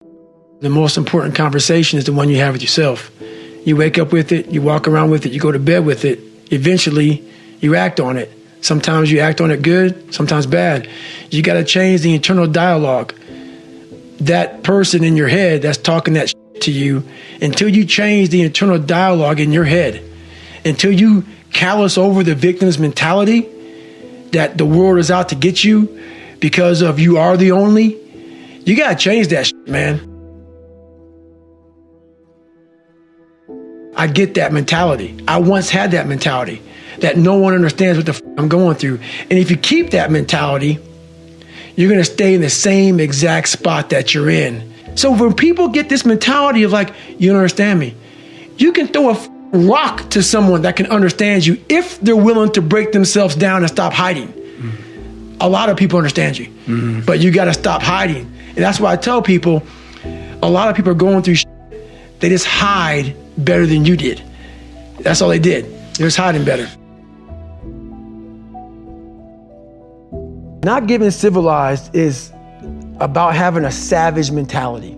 The most important conversation is the one you have with yourself. You wake up with it, you walk around with it, you go to bed with it. Eventually, you act on it. Sometimes you act on it good, sometimes bad. You got to change the internal dialogue. That person in your head that's talking that shit to you, until you change the internal dialogue in your head, until you callous over the victim's mentality that the world is out to get you because of you are the only, you got to change that shit, man. I get that mentality. I once had that mentality that no one understands what the f I'm going through. And if you keep that mentality, you're going to stay in the same exact spot that you're in. So when people get this mentality of like, you don't understand me, you can throw a rock to someone that can understand you if they're willing to break themselves down and stop hiding. Mm-hmm. A lot of people understand you, but you got to stop hiding. And that's why I tell people, a lot of people are going through shit. They just hide better than you did. That's all they did. They're just hiding better. Not getting civilized is about having a savage mentality.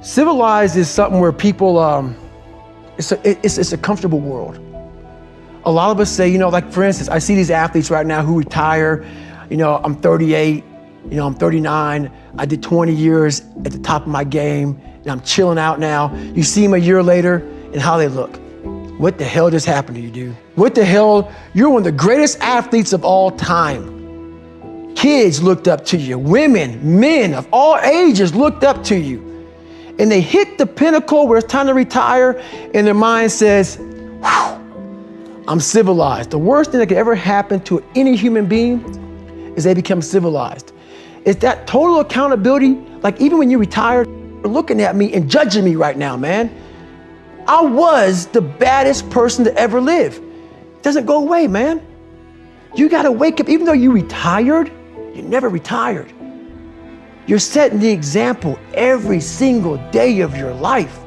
Civilized is something where people, it's a comfortable world. A lot of us say, you know, like for instance, I see these athletes right now who retire, you know, I'm 38, you know, I'm 39, I did 20 years at the top of my game, and I'm chilling out now. You see them a year later and how they look. What the hell just happened to you, dude? What the hell? You're one of the greatest athletes of all time. Kids looked up to you. Women, men of all ages looked up to you. And they hit the pinnacle where it's time to retire, and their mind says, whew, I'm civilized. The worst thing that could ever happen to any human being is they become civilized. It's that total accountability. Like even when you retired, you're looking at me and judging me right now, man. I was the baddest person to ever live. It doesn't go away, man. You gotta wake up, even though you retired, you never retired. You're setting the example every single day of your life.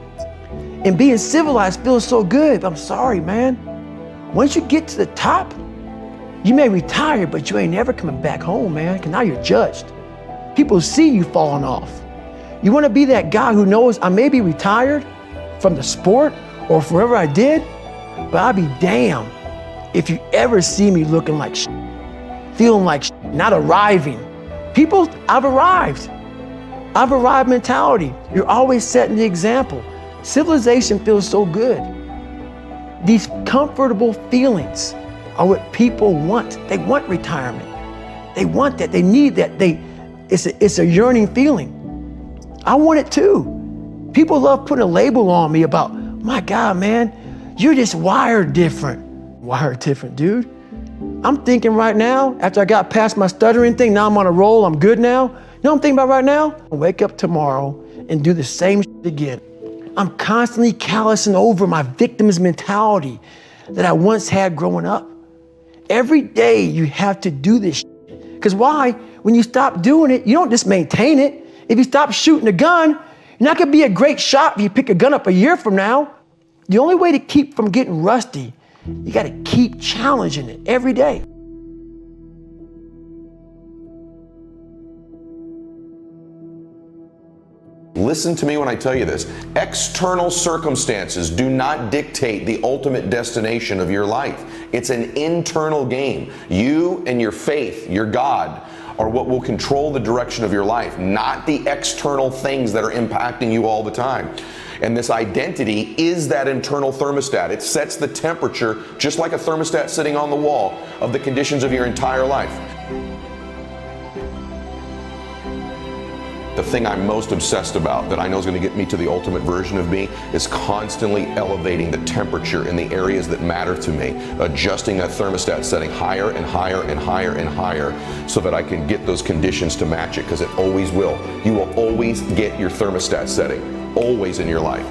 And being civilized feels so good, but I'm sorry, man. Once you get to the top, you may retire, but you ain't never coming back home, man, because now you're judged. People see you falling off. You wanna be that guy who knows I may be retired from the sport or from wherever I did, but I'll be damned if you ever see me looking like shit, feeling like shit, not arriving. People, I've arrived mentality. You're always setting the example. Civilization feels so good. These comfortable feelings are what people want. They want retirement. They want that, they need that. It's a yearning feeling. I want it too. People love putting a label on me about, my God, man, you're just wired different. Wired different, dude. I'm thinking right now, after I got past my stuttering thing, now I'm on a roll, I'm good now. You know what I'm thinking about right now? I'll wake up tomorrow and do the same shit again. I'm constantly callousing over my victim's mentality that I once had growing up. Every day you have to do this shit. Because why? When you stop doing it, you don't just maintain it. If you stop shooting a gun, you're not gonna be a great shot if you pick a gun up a year from now. The only way to keep from getting rusty, you gotta keep challenging it every day. Listen to me when I tell you this. External circumstances do not dictate the ultimate destination of your life. It's an internal game. You and your faith, your God, are what will control the direction of your life, not the external things that are impacting you all the time. And this identity is that internal thermostat. It sets the temperature, just like a thermostat sitting on the wall, of the conditions of your entire life. The thing I'm most obsessed about that I know is going to get me to the ultimate version of me is constantly elevating the temperature in the areas that matter to me, adjusting that thermostat, setting higher and higher and higher and higher so that I can get those conditions to match it, because it always will. You will always get your thermostat setting, always in your life.